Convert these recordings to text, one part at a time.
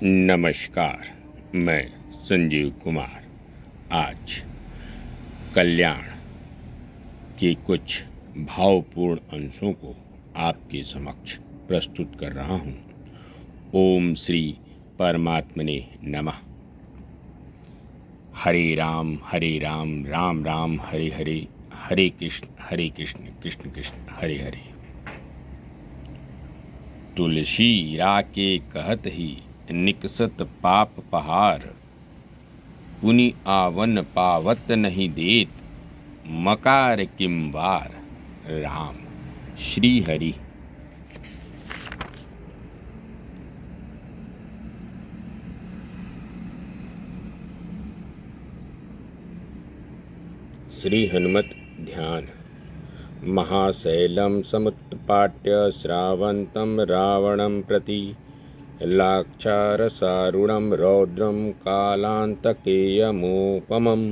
नमस्कार, मैं संजीव कुमार आज कल्याण के कुछ भावपूर्ण अंशों को आपके समक्ष प्रस्तुत कर रहा हूँ। ओम श्री परमात्मने नमः। हरे राम राम राम हरे हरे, हरे कृष्ण कृष्ण कृष्ण हरे हरे। तुलसी राके कहत ही निकसत पाप पहार, पुनि आवन पावत नहीं देत, मकार किमवार। राम श्री हरि। श्री हनुमत ध्यान। महाशैलं समुत्पाट्य श्रावन्तं रावणं प्रति, लाक्षारसारुणं रौद्रं कालान्तकेयमुपमं,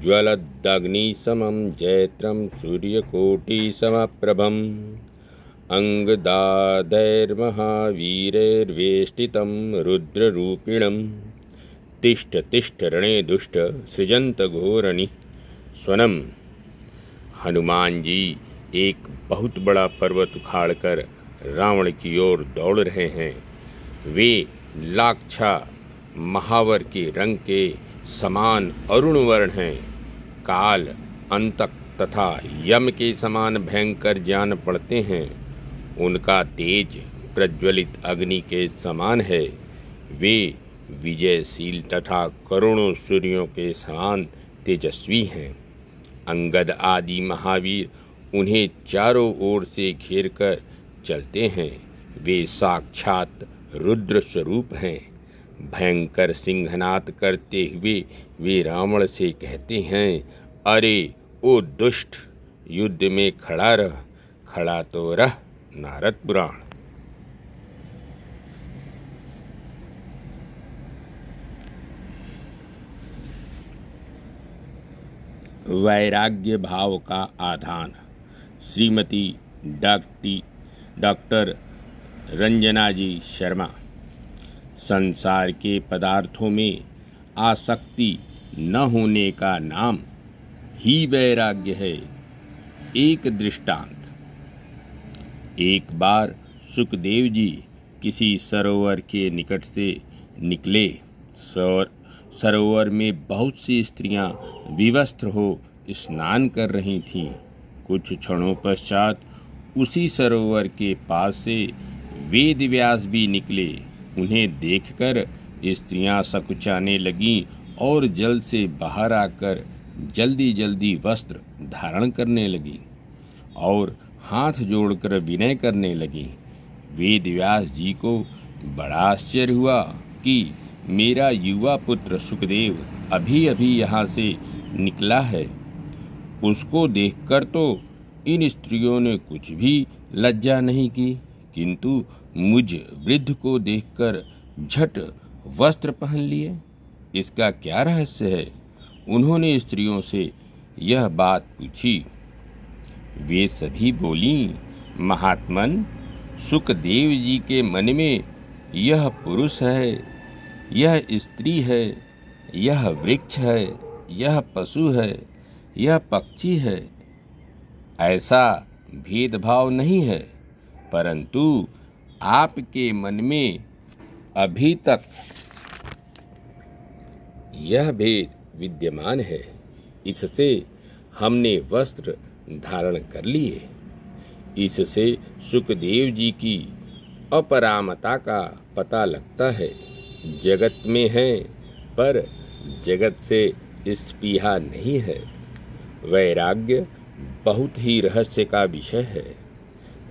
ज्वलदग्निसमं जैत्रं सूर्यकोटिसमप्रभम्, अंगदादैर्महावीरैर्वेष्टितं रुद्ररूपिणं, तिष्ठ तिष्ठ रणे दुष्ट सृजन्त घोरनि स्वनम। हनुमान जी एक बहुत बड़ा पर्वत उखाड़कर रावण की ओर दौड़ रहे हैं। वे लाक्षा महावर के रंग के समान अरुण वर्ण हैं। काल, अंतक तथा यम के समान भयंकर जान पड़ते हैं। उनका तेज प्रज्वलित अग्नि के समान है। वे विजयशील तथा करोड़ों सूर्यों के समान तेजस्वी हैं। अंगद आदि महावीर उन्हें चारों ओर से घेरकर चलते हैं। वे साक्षात रुद्र स्वरूप हैं। भयंकर सिंहनाद करते हुए वे रावण से कहते हैं, अरे ओ दुष्ट, युद्ध में खड़ा रह, खड़ा तो रह। नारद पुराण। वैराग्य भाव का आधान। श्रीमती डॉक्टर रंजना जी शर्मा। संसार के पदार्थों में आसक्ति न होने का नाम ही वैराग्य है। एक दृष्टांत। एक बार सुखदेव जी किसी सरोवर के निकट से निकले। सरोवर में बहुत सी स्त्रियां विवस्त्र हो स्नान कर रही थीं। कुछ क्षणों पश्चात उसी सरोवर के पास से वेद व्यास भी निकले। उन्हें देखकर स्त्रियां सकुचाने लगीं और जल से बाहर आकर जल्दी जल्दी वस्त्र धारण करने लगीं और हाथ जोड़कर विनय करने लगीं। वेद व्यास जी को बड़ा आश्चर्य हुआ कि मेरा युवा पुत्र सुखदेव अभी अभी यहाँ से निकला है। उसको देखकर तो इन स्त्रियों ने कुछ भी लज्जा नहीं की, किंतु मुझ वृद्ध को देखकर झट वस्त्र पहन लिए। इसका क्या रहस्य है? उन्होंने स्त्रियों से यह बात पूछी। वे सभी बोलीं, महात्मन, सुखदेव जी के मन में यह पुरुष है, यह स्त्री है, यह वृक्ष है, यह पशु है, यह पक्षी है, ऐसा भेदभाव नहीं है, परंतु आपके मन में अभी तक यह भेद विद्यमान है। इससे हमने वस्त्र धारण कर लिए। इससे सुखदेव जी की अपरामता का पता लगता है। जगत में है पर जगत से स्पृहा नहीं है। वैराग्य बहुत ही रहस्य का विषय है।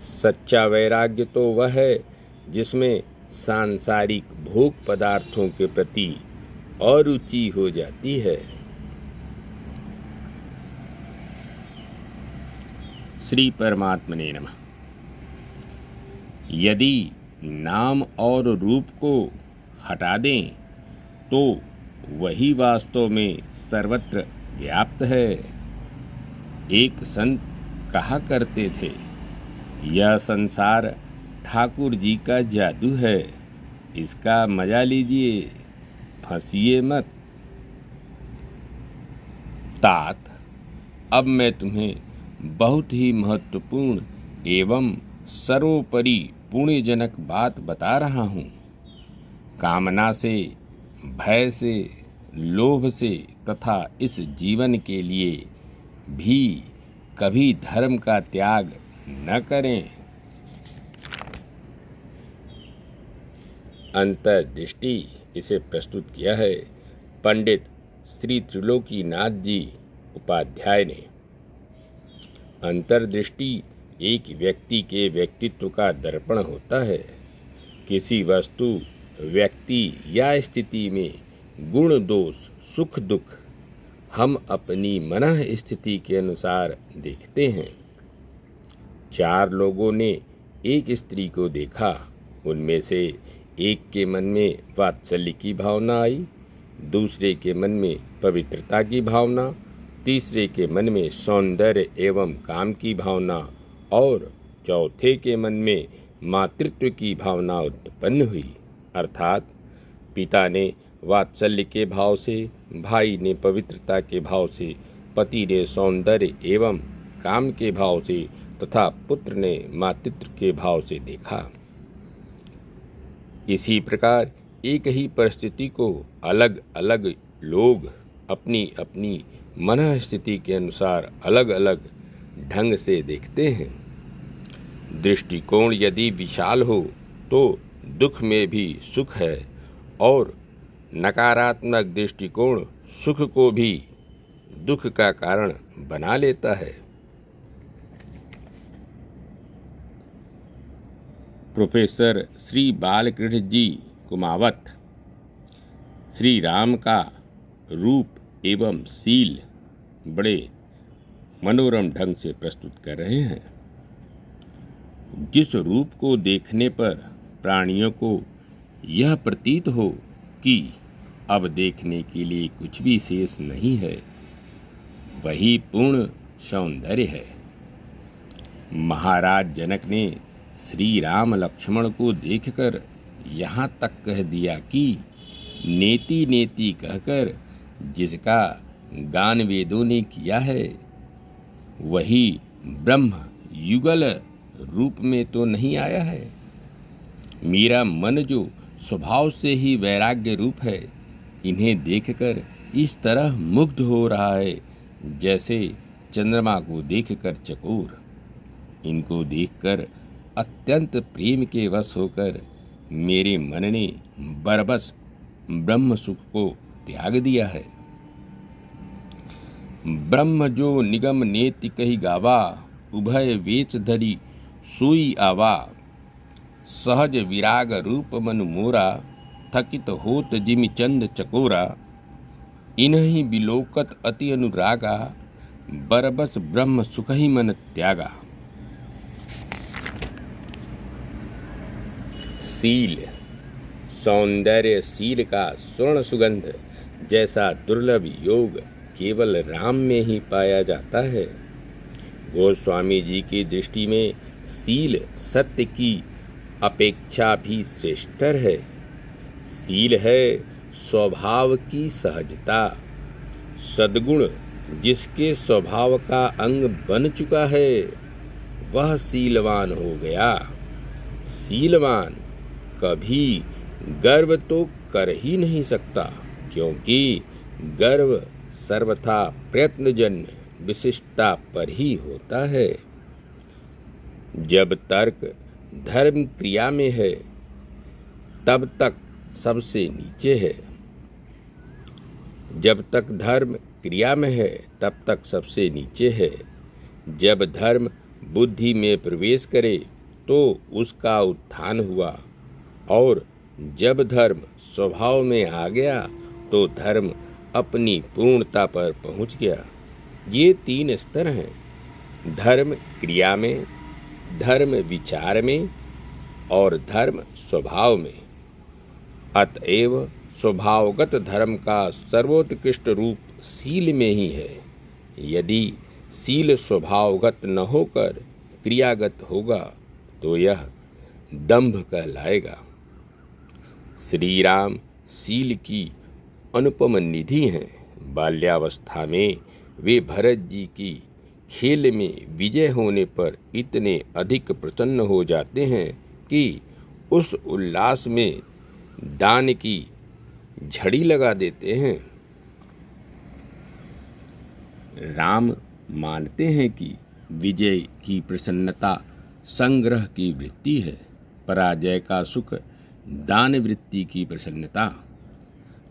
सच्चा वैराग्य तो वह है जिसमें सांसारिक भोग पदार्थों के प्रति अरुचि हो जाती है। श्री परमात्मने नमः। यदि नाम और रूप को हटा दें तो वही वास्तव में सर्वत्र व्याप्त है। एक संत कहा करते थे, यह संसार ठाकुर जी का जादू है। इसका मजा लीजिए, फंसिए मत। तात, अब मैं तुम्हें बहुत ही महत्वपूर्ण एवं सर्वोपरि पुण्यजनक बात बता रहा हूँ। कामना से, भय से, लोभ से तथा इस जीवन के लिए भी कभी धर्म का त्याग न करें। अंतर्दृष्टि इसे प्रस्तुत किया है पंडित श्री त्रिलोकीनाथ जी उपाध्याय ने। अंतर्दृष्टि एक व्यक्ति के व्यक्तित्व का दर्पण होता है। किसी वस्तु, व्यक्ति या स्थिति में गुण दोष, सुख दुख हम अपनी मनः स्थिति के अनुसार देखते हैं। 4 लोगों ने एक स्त्री को देखा। उनमें से एक के मन में वात्सल्य की भावना आई, दूसरे के मन में पवित्रता की भावना, तीसरे के मन में सौंदर्य एवं काम की भावना और चौथे के मन में मातृत्व की भावना उत्पन्न हुई। अर्थात पिता ने वात्सल्य के भाव से, भाई ने पवित्रता के भाव से, पति ने सौंदर्य एवं काम के भाव से तथा पुत्र ने मातृत्व के भाव से देखा। इसी प्रकार एक ही परिस्थिति को अलग अलग लोग अपनी अपनी मनः स्थिति के अनुसार अलग अलग ढंग से देखते हैं। दृष्टिकोण यदि विशाल हो तो दुख में भी सुख है और नकारात्मक दृष्टिकोण सुख को भी दुख का कारण बना लेता है। प्रोफेसर श्री बालकृष्ण जी कुमावत श्री राम का रूप एवं सील बड़े मनोरम ढंग से प्रस्तुत कर रहे हैं। जिस रूप को देखने पर प्राणियों को यह प्रतीत हो कि अब देखने के लिए कुछ भी शेष नहीं है, वही पूर्ण सौंदर्य है। महाराज जनक ने श्री राम लक्ष्मण को देखकर यहाँ तक कह दिया कि नेति नेति कहकर जिसका गान वेदों ने किया है, वही ब्रह्म युगल रूप में तो नहीं आया है। मेरा मन जो स्वभाव से ही वैराग्य रूप है, इन्हें देखकर इस तरह मुग्ध हो रहा है जैसे चंद्रमा को देखकर चकोर। इनको देखकर अत्यंत प्रेम के वश होकर मेरे मन ने बरबस ब्रह्म सुख को त्याग दिया है। ब्रह्म जो निगम नेति कही गावा, उभय वेच धरी सोई आवा। सहज विराग रूप मन मोरा, थकित होत जिमि चंद चकोरा। इन्हीं बिलोकत अति अनुरागा, बरबस ब्रह्म सुख ही मन त्यागा। सील, सौंदर्य सील का स्वर्ण सुगंध जैसा दुर्लभ योग केवल राम में ही पाया जाता है। गोस्वामी जी की दृष्टि में सील सत्य की अपेक्षा भी श्रेष्ठतर है। सील है स्वभाव की सहजता। सद्गुण जिसके स्वभाव का अंग बन चुका है, वह सीलवान हो गया। सीलवान कभी गर्व तो कर ही नहीं सकता, क्योंकि गर्व सर्वथा प्रयत्नजन्य विशिष्टता पर ही होता है। जब तर्क धर्म क्रिया में है, तब तक सबसे नीचे है। जब तक धर्म क्रिया में है, तब तक सबसे नीचे है। जब धर्म बुद्धि में प्रवेश करे तो उसका उत्थान हुआ, और जब धर्म स्वभाव में आ गया तो धर्म अपनी पूर्णता पर पहुंच गया। ये 3 स्तर हैं: धर्म क्रिया में, धर्म विचार में और धर्म स्वभाव में। अतएव स्वभावगत धर्म का सर्वोत्कृष्ट रूप सील में ही है। यदि सील स्वभावगत न होकर क्रियागत होगा तो यह दंभ कहलाएगा। श्री राम शील की अनुपम निधि हैं। बाल्यावस्था में वे भरत जी की खेल में विजय होने पर इतने अधिक प्रसन्न हो जाते हैं कि उस उल्लास में दान की झड़ी लगा देते हैं। राम मानते हैं कि विजय की प्रसन्नता संग्रह की वृत्ति है, पराजय का सुख दान वृत्ति की प्रसन्नता।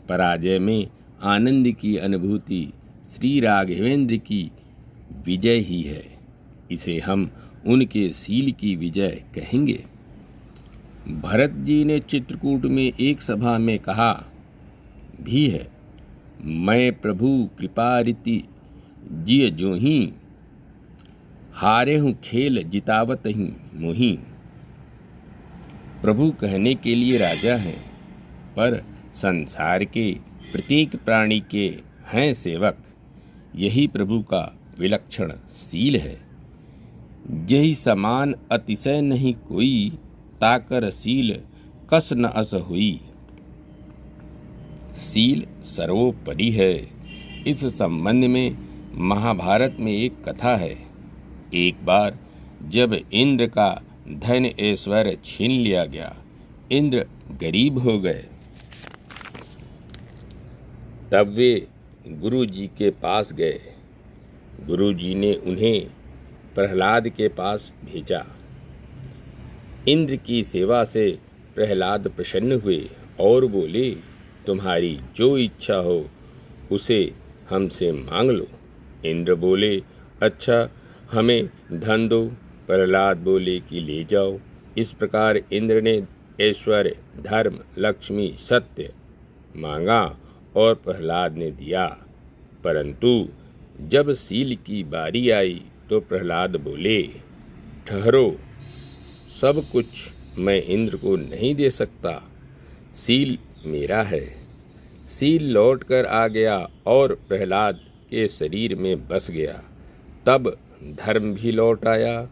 पराजय में आनंद की अनुभूति श्री राघवेंद्र की विजय ही है। इसे हम उनके शील की विजय कहेंगे। भरत जी ने चित्रकूट में एक सभा में कहा भी है, मैं प्रभु कृपा रीति जिय जोही, हारे हूँ खेल जितावत ही मोही। प्रभु कहने के लिए राजा हैं, पर संसार के प्रत्येक प्राणी के हैं सेवक। यही प्रभु का विलक्षण शील है। यही समान अतिशय नहीं कोई, ताकर शील कस न अस हुई। शील सर्वोपरि है। इस संबंध में महाभारत में एक कथा है। एक बार जब इंद्र का धन ऐश्वर्य छीन लिया गया, इंद्र गरीब हो गए, तब वे गुरु जी के पास गए। गुरु जी ने उन्हें प्रहलाद के पास भेजा। इंद्र की सेवा से प्रहलाद प्रसन्न हुए और बोले, तुम्हारी जो इच्छा हो उसे हमसे मांग लो। इंद्र बोले, अच्छा हमें धन दो। प्रहलाद बोले कि ले जाओ। इस प्रकार इंद्र ने ऐश्वर्य, धर्म, लक्ष्मी, सत्य मांगा और प्रहलाद ने दिया। परंतु जब शील की बारी आई तो प्रहलाद बोले, ठहरो, सब कुछ मैं इंद्र को नहीं दे सकता, शील मेरा है। शील लौट कर आ गया और प्रहलाद के शरीर में बस गया। तब धर्म भी लौट आया,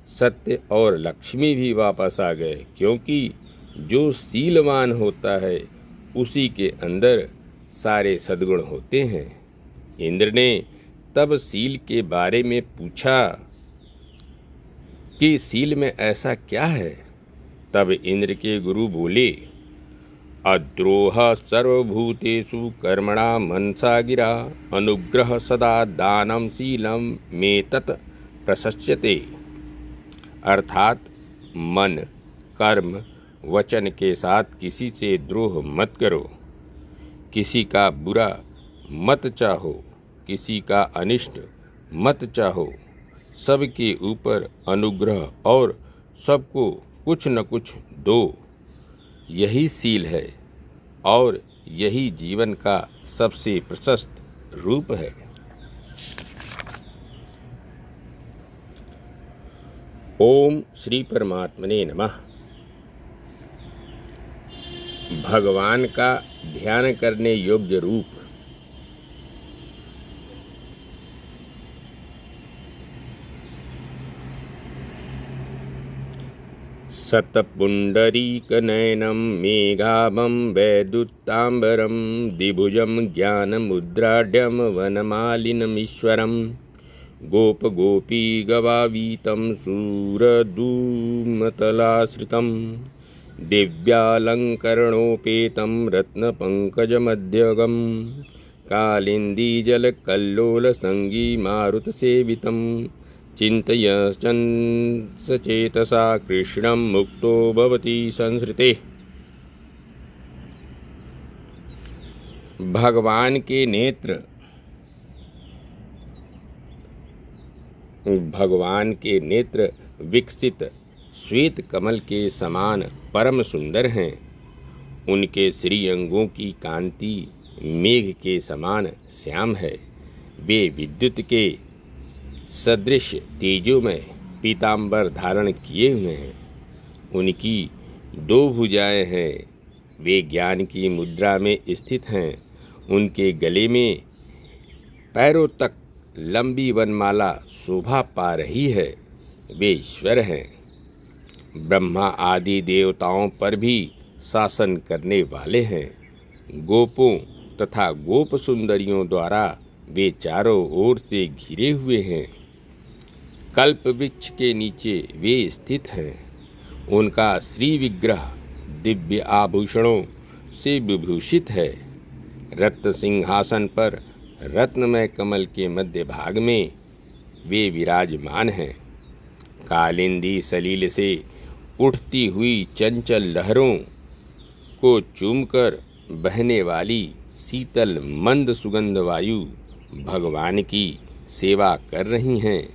सत्य और लक्ष्मी भी वापस आ गए, क्योंकि जो शीलवान होता है उसी के अंदर सारे सद्गुण होते हैं। इंद्र ने तब शील के बारे में पूछा कि शील में ऐसा क्या है। तब इंद्र के गुरु बोले, अद्रोह सर्वभूतेषु कर्मणा मनसा गिरा, अनुग्रह सदा दानम शीलम में तत् प्रशस्यते। अर्थात मन, कर्म, वचन के साथ किसी से द्रोह मत करो, किसी का बुरा मत चाहो, किसी का अनिष्ट मत चाहो, सबके ऊपर अनुग्रह और सबको कुछ न कुछ दो। यही शील है और यही जीवन का सबसे प्रशस्त रूप है। ओम श्री परमात्मने नमः। भगवान का ध्यान करने योग्य रूप। सतपुंडरीकनयनं मेघाभं वैदुत्ताम्बरं द्विभुजं ज्ञानमुद्राढ्यं वनमालिनमीश्वरं गोपगोपीगवावीतं शूरधूमतलाश्रितं दिव्यालङ्करणोपेतं रत्नपङ्कजमध्यगं कालिन्दीजलकल्लोलसङ्गीमारुतसेवितं चिन्तयश्चन् सचेतसा कृष्णं मुक्तो भवति संसृते। भगवान के नेत्र विकसित श्वेत कमल के समान परम सुंदर हैं। उनके श्री अंगों की कांति मेघ के समान श्याम है। वे विद्युत के सदृश तेजोमय पीताम्बर धारण किए हुए हैं। उनकी दो भुजाएं हैं। वे ज्ञान की मुद्रा में स्थित हैं। उनके गले में पैरों तक लंबी वनमाला शोभा पा रही है। वे ईश्वर हैं। ब्रह्मा आदि देवताओं पर भी शासन करने वाले हैं। गोपों तथा गोप सुंदरियों द्वारा वे चारों ओर से घिरे हुए हैं। कल्प वृक्ष के नीचे वे स्थित हैं। उनका श्री विग्रह दिव्य आभूषणों से विभूषित है। रत्न सिंहासन पर रत्नमय कमल के मध्य भाग में वे विराजमान हैं। कालिंदी सलील से उठती हुई चंचल लहरों को चूमकर बहने वाली शीतल मंद सुगंध वायु भगवान की सेवा कर रही हैं।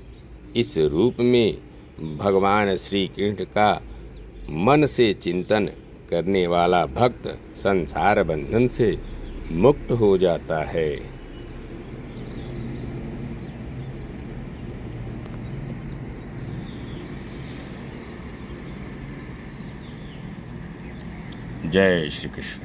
इस रूप में भगवान श्री कृष्ण का मन से चिंतन करने वाला भक्त संसार बंधन से मुक्त हो जाता है। जय श्री कृष्ण।